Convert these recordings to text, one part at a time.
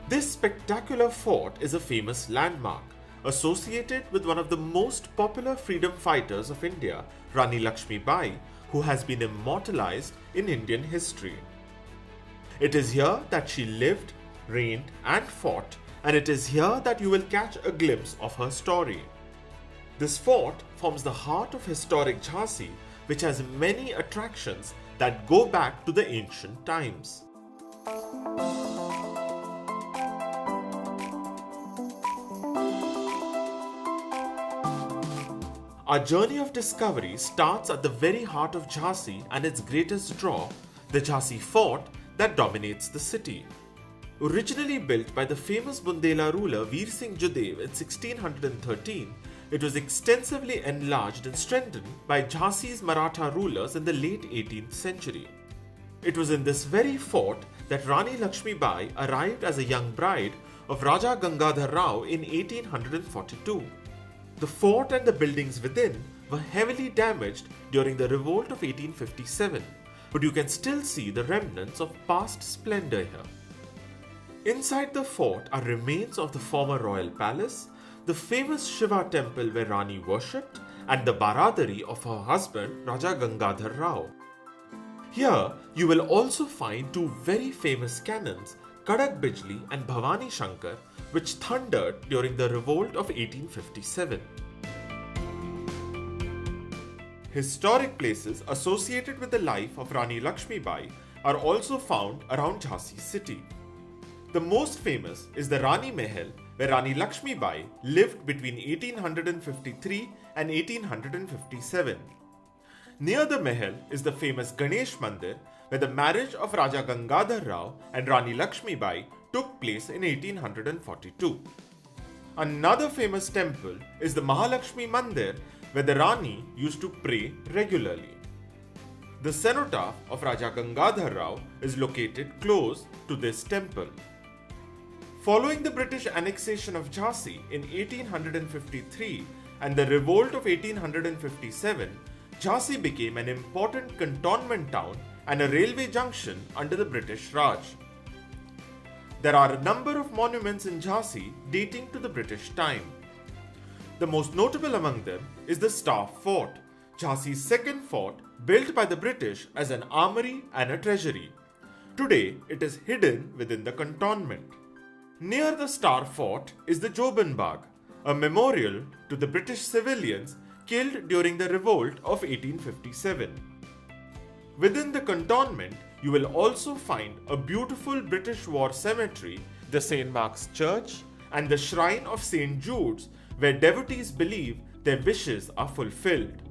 This spectacular fort is a famous landmark associated with one of the most popular freedom fighters of India, Rani Lakshmi Bai, who has been immortalized in Indian history. It is here that she lived, reigned, and fought, and it is here that you will catch a glimpse of her story. This fort forms the heart of historic Jhansi, which has many attractions that go back to the ancient times. Our journey of discovery starts at the very heart of Jhansi and its greatest draw, the Jhansi Fort that dominates the city. Originally built by the famous Bundela ruler Veer Singh Judev in 1613, it was extensively enlarged and strengthened by Jhansi's Maratha rulers in the late 18th century. It was in this very fort that Rani Lakshmi Bai arrived as a young bride of Raja Gangadhar Rao in 1842. The fort and the buildings within were heavily damaged during the revolt of 1857, but you can still see the remnants of past splendor here. Inside the fort are remains of the former royal palace, the famous Shiva temple where Rani worshipped, and the baradari of her husband Raja Gangadhar Rao. Here you will also find two very famous cannons, Kadak Bijli and Bhavani Shankar, which thundered during the revolt of 1857. Historic places associated with the life of Rani Lakshmi Bai are also found around Jhansi city. The most famous is the Rani Mahal, where Rani Lakshmi Bai lived between 1853 and 1857. Near the Mahal is the famous Ganesh Mandir, where the marriage of Raja Gangadhar Rao and Rani Lakshmi Bai took place in 1842. Another famous temple is the Mahalakshmi Mandir, where the Rani used to pray regularly. The cenotaph of Raja Gangadhar Rao is located close to this temple. Following the British annexation of Jhansi in 1853 and the revolt of 1857, Jhansi became an important cantonment town and a railway junction under the British Raj. There are a number of monuments in Jhansi dating to the British time. The most notable among them is the Star Fort, Jhansi's second fort built by the British as an armory and a treasury. Today, it is hidden within the cantonment. Near the Star Fort is the Joban Bagh, a memorial to the British civilians killed during the revolt of 1857. Within the cantonment, you will also find a beautiful British war cemetery, the St. Mark's Church, and the Shrine of St. Jude's, where devotees believe their wishes are fulfilled.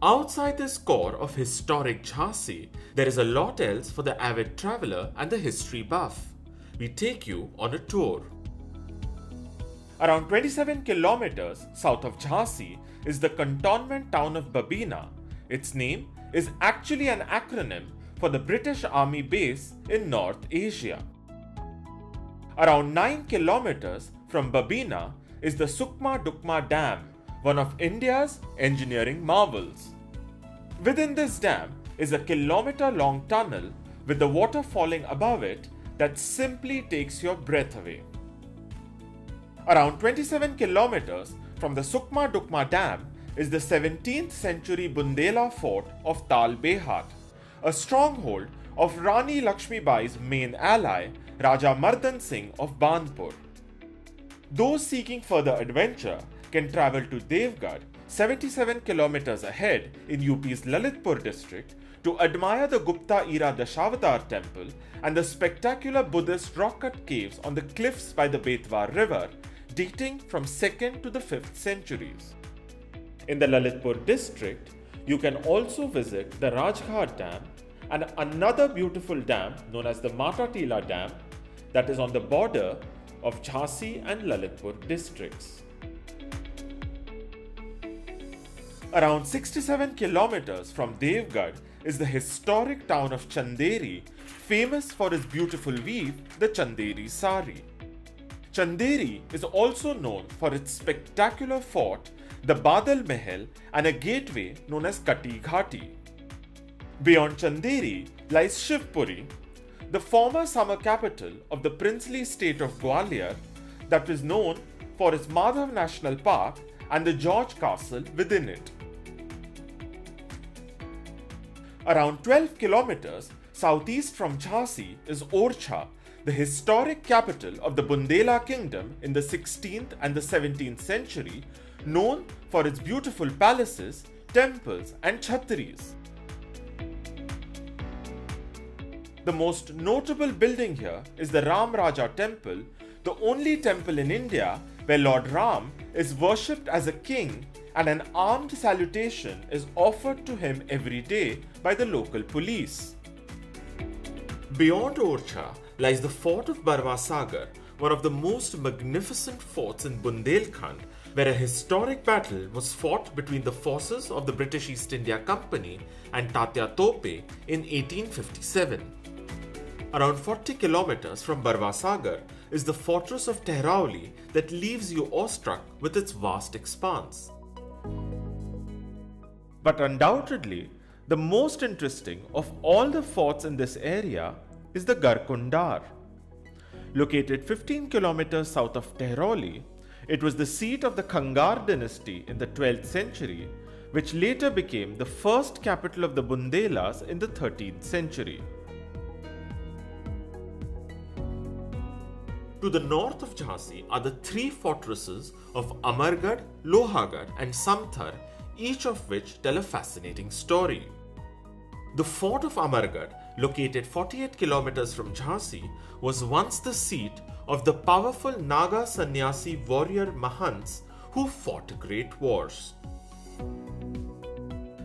Outside this core of historic Jhansi, there is a lot else for the avid traveler and the history buff. We take you on a tour. Around 27 kilometers south of Jhansi is the cantonment town of Babina. Its name is actually an acronym for the British Army base in North Asia. Around 9 kilometers from Babina is the Sukma Dukma Dam, one of India's engineering marvels. Within this dam is a kilometer-long tunnel with the water falling above it that simply takes your breath away. Around 27 kilometers from the Sukma Dukma Dam is the 17th century Bundela fort of Tal Behat, a stronghold of Rani Lakshmi Bai's main ally, Raja Mardan Singh of Bandpur. Those seeking further adventure can travel to Deogarh, 77 kilometers ahead in UP's Lalitpur district, to admire the Gupta era Dashavatar temple and the spectacular Buddhist rock-cut caves on the cliffs by the Betwa river, dating from 2nd to the 5th centuries. In the Lalitpur district, you can also visit the Rajghat Dam and another beautiful dam known as the Mata Tila Dam that is on the border of Jhansi and Lalitpur districts. Around 67 kilometers from Deogarh is the historic town of Chanderi, famous for its beautiful weave, the Chanderi sari. Chanderi is also known for its spectacular fort, the Badal Mahal, and a gateway known as Kati Ghati. Beyond Chanderi lies Shivpuri. the former summer capital of the princely state of Gwalior that is known for its Madhav National Park and the George Castle within it. Around 12 kilometers southeast from Jhansi is Orchha, the historic capital of the Bundela kingdom in the 16th and the 17th century, known for its beautiful palaces, temples and chhatris. The most notable building here is the Ram Raja Temple, the only temple in India where Lord Ram is worshipped as a king and an armed salutation is offered to him every day by the local police. Beyond Orchha lies the fort of Bharava Sagar, one of the most magnificent forts in Bundelkhand, where a historic battle was fought between the forces of the British East India Company and Datya Tope in 1857. Around 40 kilometers from Bharava Sagar is the fortress of Tehrauli that leaves you awestruck with its vast expanse. But undoubtedly, the most interesting of all the forts in this area is the Garkundar. Located 15 kilometers south of Tehrauli, it was the seat of the Khangar dynasty in the 12th century, which later became the first capital of the Bundelas in the 13th century. To the north of Jhansi are the three fortresses of Amargarh, Lohagarh and Samtar, each of which tell a fascinating story. The fort of Amargarh, located 48 kilometers from Jhansi, was once the seat of the powerful Naga sannyasi warrior Mahants who fought great wars.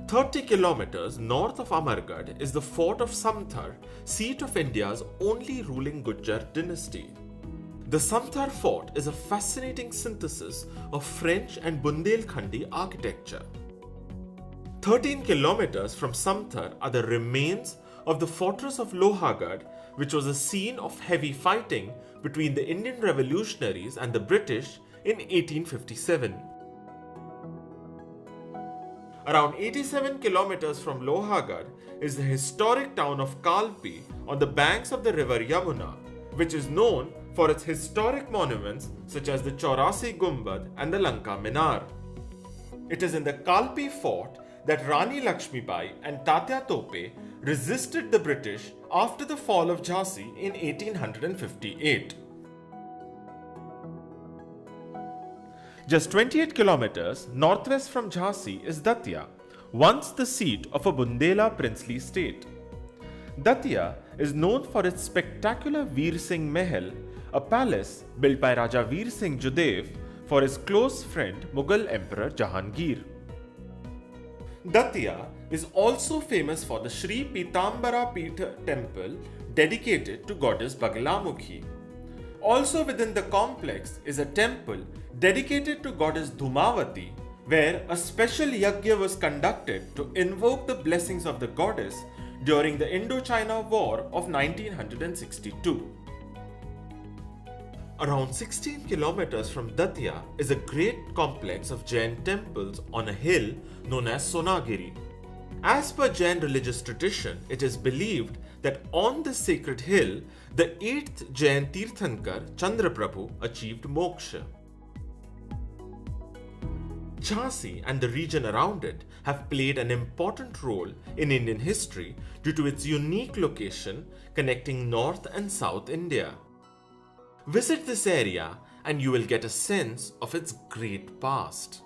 30 kilometers north of Amargarh is the fort of Samtar, seat of India's only ruling Gujjar dynasty. The Samtar fort is a fascinating synthesis of French and Bundelkhandi architecture. 13 kilometers from Samtar are the remains of the fortress of Lohagarh, which was a scene of heavy fighting between the Indian revolutionaries and the British in 1857. Around 87 kilometers from Lohagarh is the historic town of Kalpi on the banks of the river Yamuna, which is known for its historic monuments such as the Chaurasi Gumbad and the Lanka Minar. It is in the Kalpi fort that Rani Lakshmibai and Tatya Tope resisted the British after the fall of Jhansi in 1858. Just 28 kilometers northwest from Jhansi is Datya, once the seat of a Bundela princely state. Datya is known for its spectacular Veer Singh Mahal, a palace built by Raja Veer Singh Judev for his close friend Mughal Emperor Jahangir. Datya is also famous for the Sri Pitambara Pitha temple dedicated to goddess Baglamukhi. Also within the complex is a temple dedicated to goddess Dhumavati, where a special yajna was conducted to invoke the blessings of the goddess during the Indochina War of 1962. Around 16 kilometers from Datya is a great complex of Jain temples on a hill known as Sonagiri. As per Jain religious tradition, it is believed that on this sacred hill, the 8th Jain Tirthankar Chandraprabhu achieved moksha. Jhansi and the region around it have played an important role in Indian history due to its unique location connecting North and South India. Visit this area and you will get a sense of its great past.